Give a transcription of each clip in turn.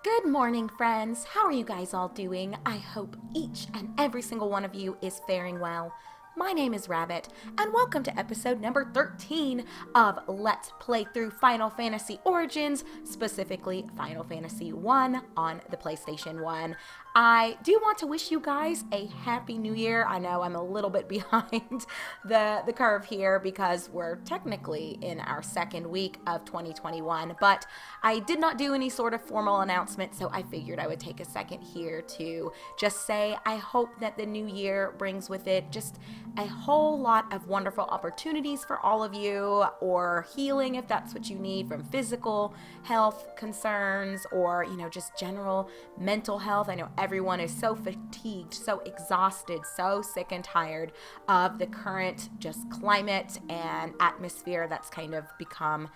Good morning, friends. How are you guys all doing? I hope each and every single one of you is faring well. My name is Rabbit, and welcome to episode number 13 of Let's Play Through Final Fantasy Origins, specifically Final Fantasy 1 on the PlayStation 1. I do want to wish you guys a happy new year. I know I'm a little bit behind the curve here because we're technically in our second week of 2021, but I did not do any sort of formal announcement, so I figured I would take a second here to just say I hope that the new year brings with it just a whole lot of wonderful opportunities for all of you, or healing if that's what you need from physical health concerns, or just general mental health. I know everyone is so fatigued, so exhausted, so sick and tired of the current just climate and atmosphere that's kind of become,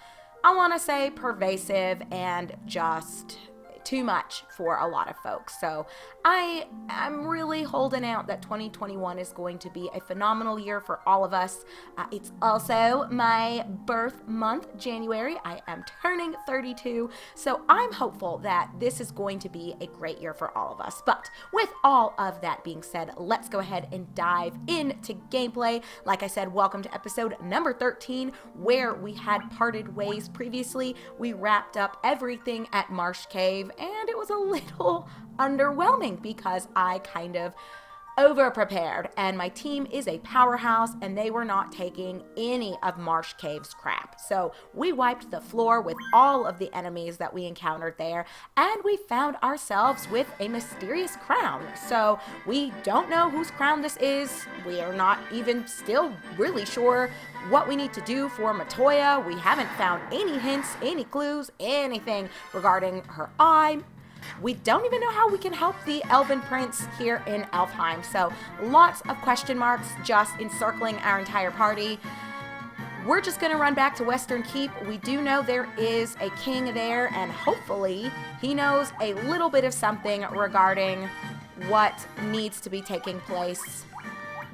I want to say, pervasive and just too much for a lot of folks. So I'm really holding out that 2021 is going to be a phenomenal year for all of us. It's also my birth month, January. I am turning 32, so I'm hopeful that this is going to be a great year for all of us. But with all of that being said, let's go ahead and dive into gameplay. Like I said, welcome to episode number 13, where we had parted ways previously. We wrapped up everything at Marsh Cave, and it was a little underwhelming because I kind of over-prepared, and my team is a powerhouse and they were not taking any of Marsh Cave's crap. So we wiped the floor with all of the enemies that we encountered there, and we found ourselves with a mysterious crown. So we don't know whose crown this is. We are not even still really sure what we need to do for Matoya. We haven't found any hints, any clues, anything regarding her eye. We don't even know how we can help the Elven Prince here in Elfheim. So lots of question marks just encircling our entire party. We're just going to run back to Western Keep. We do know there is a king there, and hopefully he knows a little bit of something regarding what needs to be taking place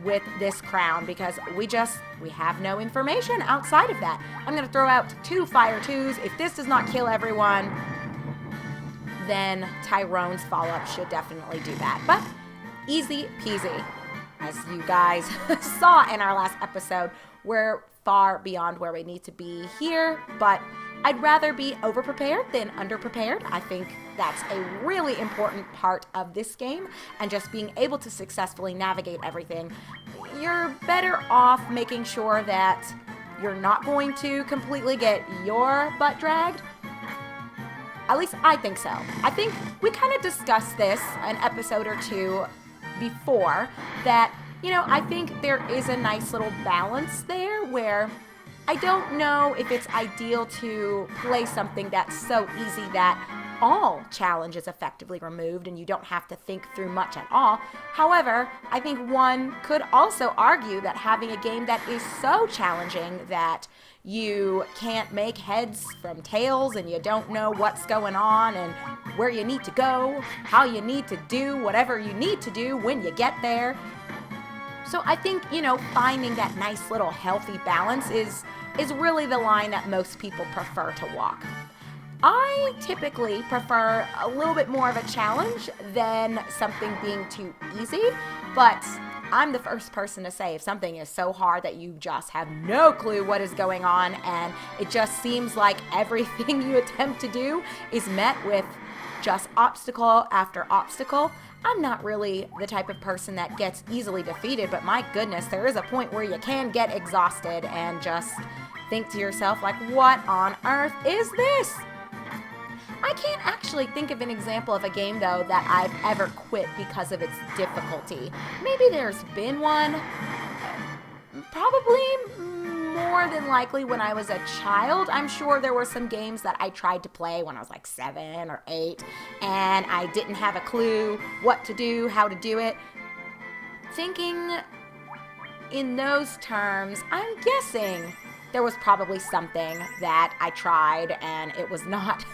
with this crown, because we have no information outside of that. I'm going to throw out 2 fire 2s. If this does not kill everyone, then Tyrone's follow-up should definitely do that. But easy peasy. As you guys saw in our last episode, we're far beyond where we need to be here, but I'd rather be over-prepared than under-prepared. I think that's a really important part of this game, and just being able to successfully navigate everything. You're better off making sure that you're not going to completely get your butt dragged. At least I think so. I think we kind of discussed this an episode or 2 before, that, I think there is a nice little balance there where I don't know if it's ideal to play something that's so easy that all challenge is effectively removed and you don't have to think through much at all. However, I think one could also argue that having a game that is so challenging that you can't make heads from tails and you don't know what's going on and where you need to go, how you need to do whatever you need to do when you get there. So I think, finding that nice little healthy balance is really the line that most people prefer to walk. I typically prefer a little bit more of a challenge than something being too easy, but I'm the first person to say if something is so hard that you just have no clue what is going on and it just seems like everything you attempt to do is met with just obstacle after obstacle. I'm not really the type of person that gets easily defeated, but my goodness, there is a point where you can get exhausted and just think to yourself, like, what on earth is this? I can't actually think of an example of a game, though, that I've ever quit because of its difficulty. Maybe there's been one. Probably more than likely when I was a child. I'm sure there were some games that I tried to play when I was like 7 or 8, and I didn't have a clue what to do, how to do it. Thinking in those terms, I'm guessing there was probably something that I tried and it was not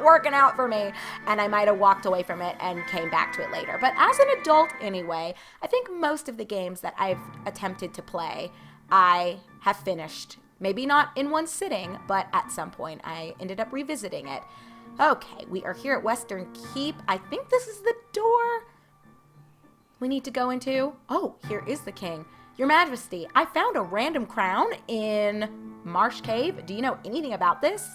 working out for me, and I might have walked away from it and came back to it later. But as an adult anyway, I think most of the games that I've attempted to play, I have finished Maybe not in one sitting, but at some point I ended up revisiting it. Okay, we are here at Western Keep. I think this is the door we need to go into. Oh, here is the king. Your Majesty, I found a random crown in Marsh Cave. Do you know anything about this?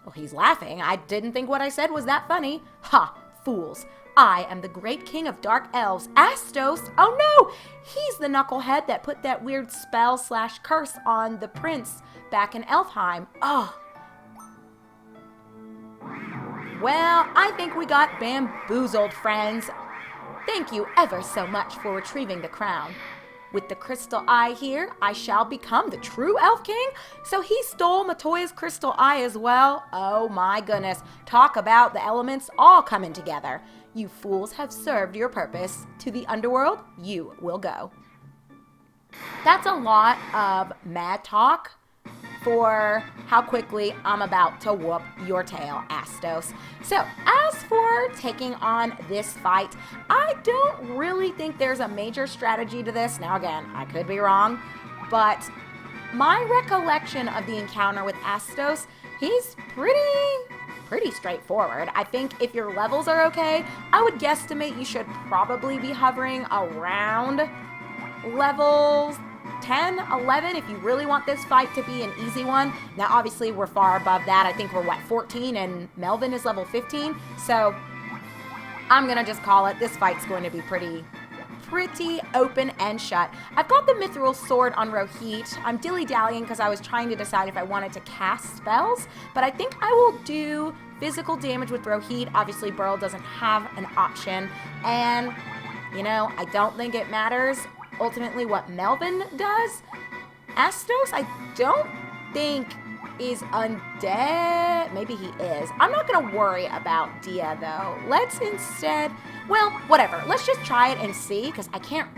Well, he's laughing. I didn't think what I said was that funny. Ha, fools. I am the great king of dark elves, Astos. Oh no, he's the knucklehead that put that weird spell/curse on the prince back in Elfheim. Oh. Well, I think we got bamboozled, friends. Thank you ever so much for retrieving the crown. With the crystal eye here, I shall become the true elf king. So he stole Matoya's crystal eye as well. Oh my goodness. Talk about the elements all coming together. You fools have served your purpose. To the underworld, you will go. That's a lot of mad talk for how quickly I'm about to whoop your tail, Astos. So, as for taking on this fight, I don't really think there's a major strategy to this. Now again, I could be wrong, but my recollection of the encounter with Astos, he's pretty straightforward. I think if your levels are okay, I would guesstimate you should probably be hovering around levels 10, 11 if you really want this fight to be an easy one. Now obviously we're far above that. I think we're 14 and Melvin is level 15. So I'm gonna just call it, this fight's going to be pretty open and shut. I've got the mithril sword on Rohit. I'm dilly-dallying because I was trying to decide if I wanted to cast spells, but I think I will do physical damage with Rohit. Obviously Burl doesn't have an option, and you know, I don't think it matters ultimately what Melvin does. Astos, I don't think is undead. Maybe he is. I'm not gonna worry about Dia though. Let's instead, well, whatever. Let's just try it and see, because I can't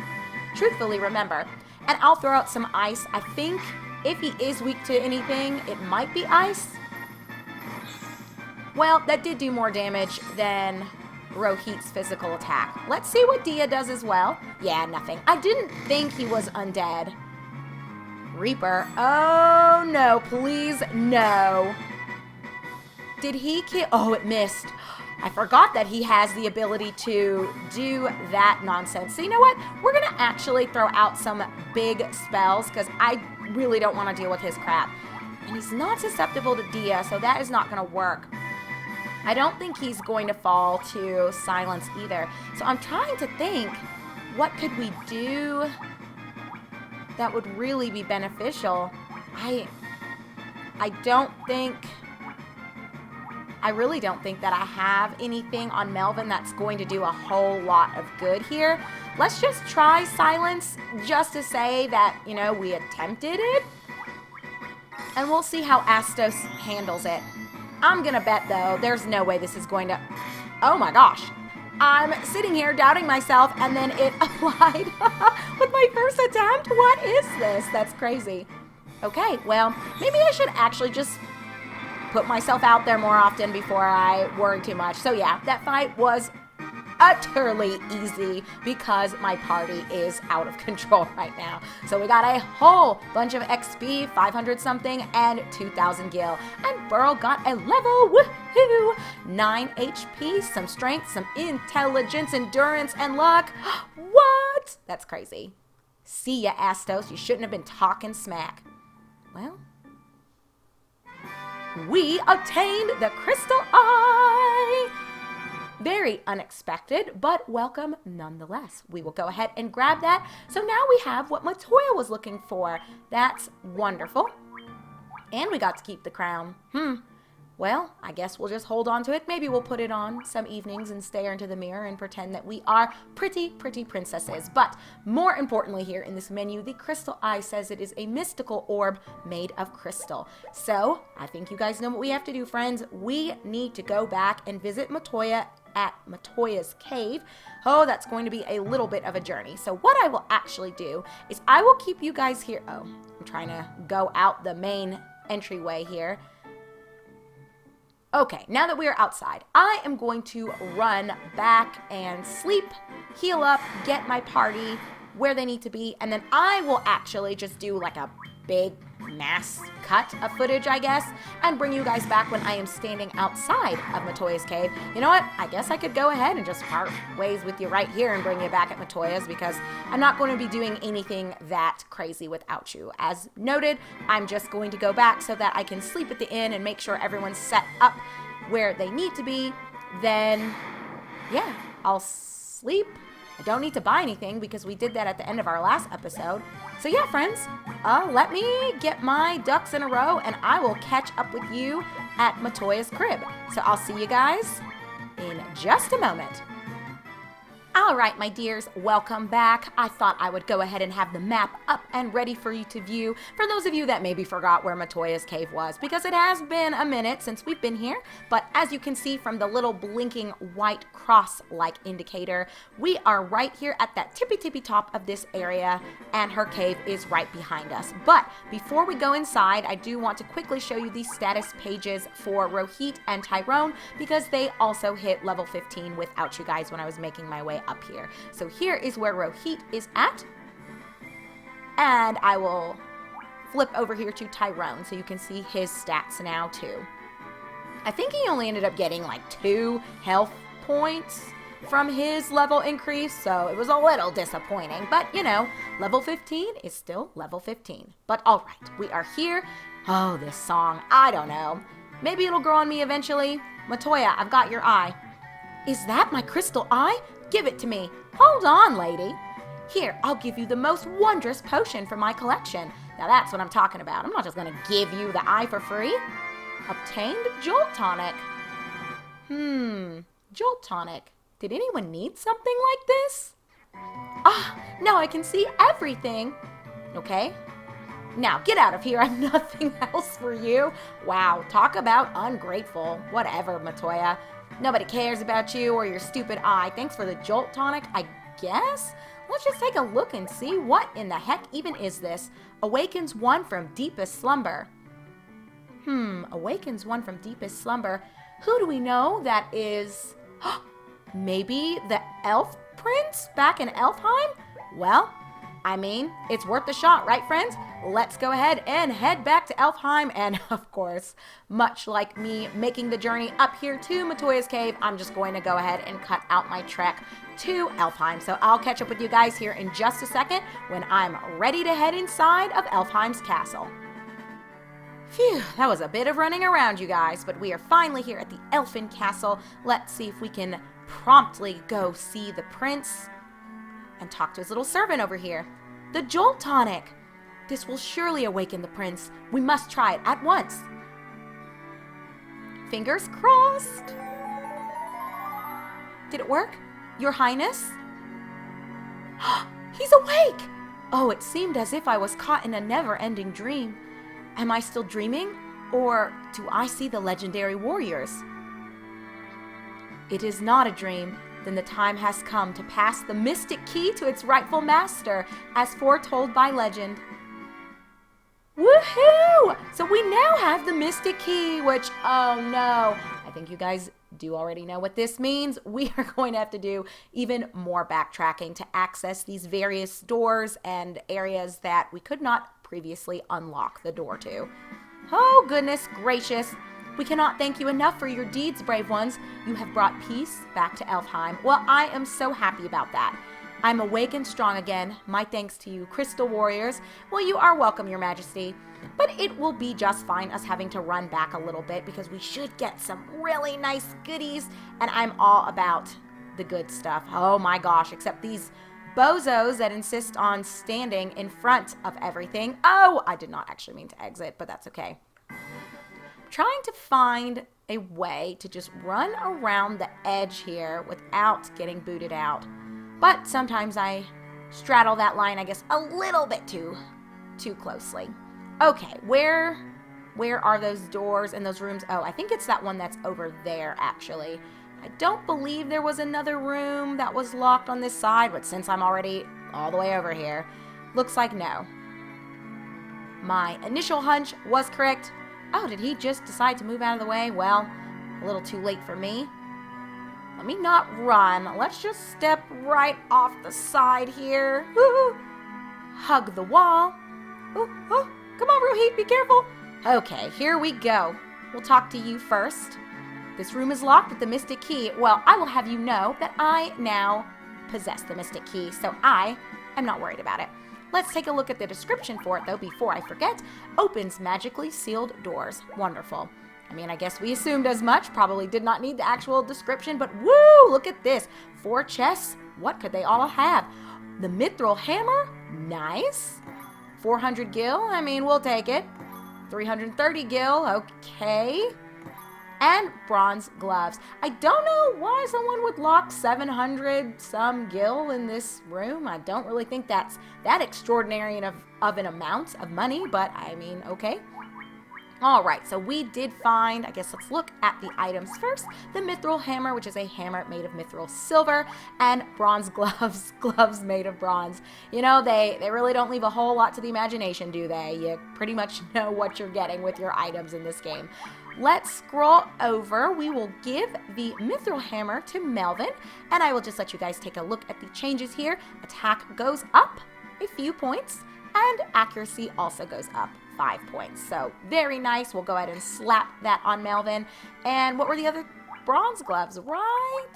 truthfully remember. And I'll throw out some ice. I think if he is weak to anything, it might be ice. Well, that did do more damage than Rohit's physical attack. Let's see what Dia does as well. Yeah, nothing. I didn't think he was undead. Reaper. Oh, no. Please, no. Did he kill? Oh, it missed. I forgot that he has the ability to do that nonsense. So you know what? We're going to actually throw out some big spells because I really don't want to deal with his crap. And he's not susceptible to Dia, so that is not going to work. I don't think he's going to fall to silence either. So I'm trying to think, what could we do that would really be beneficial? I really don't think that I have anything on Melvin that's going to do a whole lot of good here. Let's just try silence just to say that, you know, we attempted it. And we'll see how Astos handles it. I'm gonna bet, though, there's no way this is going to... Oh my gosh. I'm sitting here doubting myself, and then it applied with my first attempt. What is this? That's crazy. Okay, well, maybe I should actually just put myself out there more often before I worry too much. So yeah, that fight was utterly easy because my party is out of control right now. So we got a whole bunch of XP, 500 something, and 2,000 gil. And Burl got a level, woohoo! 9 HP, some strength, some intelligence, endurance, and luck. What? That's crazy. See ya, Astos. You shouldn't have been talking smack. Well, we obtained the crystal eye. Very unexpected, but welcome nonetheless. We will go ahead and grab that. So now we have what Matoya was looking for. That's wonderful. And we got to keep the crown. Well, I guess we'll just hold on to it. Maybe we'll put it on some evenings and stare into the mirror and pretend that we are pretty princesses. But more importantly here in this menu, the crystal eye says it is a mystical orb made of crystal. So I think you guys know what we have to do, friends. We need to go back and visit Matoya at Matoyas Cave. Oh, that's going to be a little bit of a journey. So what I will actually do is I will keep you guys here. Oh, I'm trying to go out the main entryway here. Okay, now that we are outside, I am going to run back and sleep, heal up, get my party where they need to be, and then I will actually just do like a big mass cut of footage, I guess, and bring you guys back when I am standing outside of Matoyas Cave. You know what? I guess I could go ahead and just part ways with you right here and bring you back at Matoyas, because I'm not going to be doing anything that crazy without you. As noted, I'm just going to go back so that I can sleep at the inn and make sure everyone's set up where they need to be. Then, yeah, I'll sleep. I don't need to buy anything because we did that at the end of our last episode. So yeah, friends, let me get my ducks in a row and I will catch up with you at Matoya's crib. So I'll see you guys in just a moment. All right, my dears, welcome back. I thought I would go ahead and have the map up and ready for you to view, for those of you that maybe forgot where Matoyas Cave was, because it has been a minute since we've been here. But as you can see from the little blinking white cross-like indicator, we are right here at that tippy top of this area, and her cave is right behind us. But before we go inside, I do want to quickly show you the status pages for Rohit and Tyrone, because they also hit level 15 without you guys when I was making my way up here. So here is where Rohit is at, and I will flip over here to Tyrone so you can see his stats now too. I think he only ended up getting like 2 health points from his level increase, so it was a little disappointing, but you know, level 15 is still level 15. But all right, we are here. Oh, this song, I don't know, maybe it'll grow on me eventually. Matoya, I've got your eye. Is that my crystal eye? Give it to me. Hold on, lady. Here, I'll give you the most wondrous potion from my collection. Now that's what I'm talking about. I'm not just going to give you the eye for free. Obtained Jolt Tonic. Jolt Tonic. Did anyone need something like this? Now I can see everything. Okay. Now get out of here. I have nothing else for you. Wow, talk about ungrateful. Whatever, Matoya. Nobody cares about you or your stupid eye. Thanks for the Jolt Tonic, I guess? Let's just take a look and see what in the heck even is this. Awakens one from deepest slumber. Awakens one from deepest slumber. Who do we know that is... maybe the Elf Prince back in Elfheim? Well, I mean, it's worth the shot, right, friends? Let's go ahead and head back to Elfheim, and of course, much like me making the journey up here to Matoyas Cave, I'm just going to go ahead and cut out my trek to Elfheim. So I'll catch up with you guys here in just a second when I'm ready to head inside of Elfheim's castle. Phew, that was a bit of running around, you guys, but we are finally here at the Elfheim Castle. Let's see if we can promptly go see the prince and talk to his little servant over here. The Jolt Tonic! This will surely awaken the prince. We must try it at once. Fingers crossed. Did it work? Your Highness? He's awake! Oh, it seemed as if I was caught in a never-ending dream. Am I still dreaming? Or do I see the legendary warriors? It is not a dream. Then the time has come to pass the mystic key to its rightful master, as foretold by legend. Woohoo! So we now have the mystic key, which, oh no, I think you guys do already know what this means. We are going to have to do even more backtracking to access these various doors and areas that we could not previously unlock the door to. Oh, goodness gracious. We cannot thank you enough for your deeds, brave ones. You have brought peace back to Elfheim. Well, I am so happy about that. I'm awake and strong again. My thanks to you, Crystal Warriors. Well, you are welcome, Your Majesty. But it will be just fine us having to run back a little bit because we should get some really nice goodies. And I'm all about the good stuff. Oh my gosh, except these bozos that insist on standing in front of everything. Oh, I did not actually mean to exit, but that's okay. Trying to find a way to just run around the edge here without getting booted out. But sometimes I straddle that line, I guess, a little bit too closely. Okay, where are those doors and those rooms? Oh, I think it's that one that's over there, actually. I don't believe there was another room that was locked on this side, but since I'm already all the way over here, looks like no. My initial hunch was correct. Oh, did he just decide to move out of the way? Well, a little too late for me. Let me not run. Let's just step right off the side here. Woo-hoo. Hug the wall. Ooh, oh, Come on, Rohit, be careful. Okay, here we go. We'll talk to you first. This room is locked with the mystic key. Well, I will have you know that I now possess the mystic key, so I am not worried about it. Let's take a look at the description for it, though, before I forget. Opens magically sealed doors. Wonderful. I mean, I guess we assumed as much. Probably did not need the actual description, but woo! Look at this. 4 chests. What could they all have? The mithril hammer? Nice. 400 gil? I mean, we'll take it. 330 gil? Okay. And bronze gloves. I don't know why someone would lock 700 some gil in this room. I don't really think that's that extraordinary of an amount of money, but I mean, okay. All right, so we did find, I guess let's look at the items first. The mithril hammer, which is a hammer made of mithril silver, and bronze gloves, gloves made of bronze. You know, they really don't leave a whole lot to the imagination, do they? You pretty much know what you're getting with your items in this game. Let's scroll over. We will give the mithril hammer to Melvin, and I will just let you guys take a look at the changes here. Attack goes up a few points, and accuracy also goes up 5 points. So very nice. We'll go ahead and slap that on Melvin. And what were the other bronze gloves, right?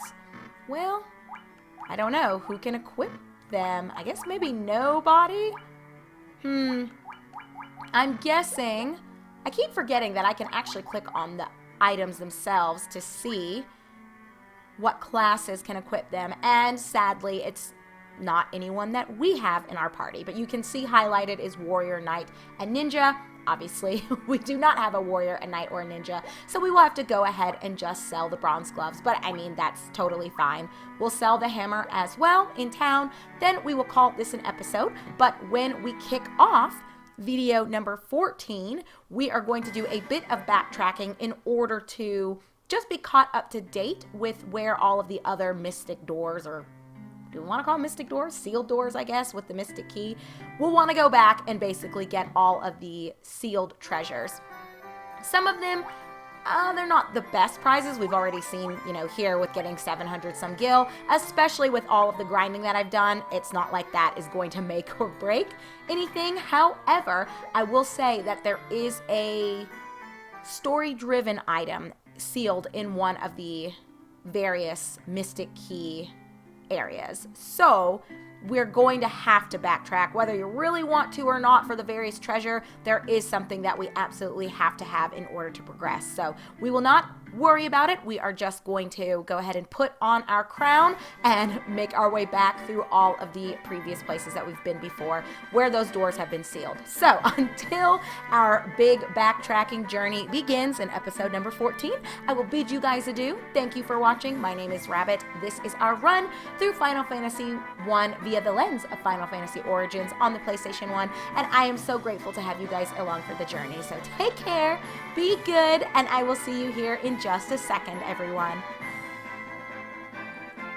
Well, I don't know. Who can equip them? I guess maybe nobody? I'm guessing... I keep forgetting that I can actually click on the items themselves to see what classes can equip them. And sadly, it's not anyone that we have in our party. But you can see highlighted is warrior, knight, and ninja. Obviously, we do not have a warrior, a knight, or a ninja. So we will have to go ahead and just sell the bronze gloves. But I mean, that's totally fine. We'll sell the hammer as well in town. Then we will call this an episode. But when we kick off video number 14, we are going to do a bit of backtracking in order to just be caught up to date with where all of the other mystic doors, or do we want to call them mystic doors? Sealed doors, I guess, with the mystic key. We'll want to go back and basically get all of the sealed treasures. Some of them, they're not the best prizes. We've already seen, you know, here with getting 700 some gil, especially with all of the grinding that I've done. It's not like that is going to make or break anything. However, I will say that there is a story-driven item sealed in one of the various mystic key areas. So we're going to have to backtrack, whether you really want to or not, for the various treasure. There is something that we absolutely have to have in order to progress. So we will not worry about it. We are just going to go ahead and put on our crown and make our way back through all of the previous places that we've been before where those doors have been sealed. So until our big backtracking journey begins in episode number 14, I will bid you guys adieu. Thank you for watching. My name is Rabbit. This is our run through Final Fantasy 1 via the lens of Final Fantasy Origins on the PlayStation 1, and I am so grateful to have you guys along for the journey. So take care, be good, and I will see you here in just a second, everyone.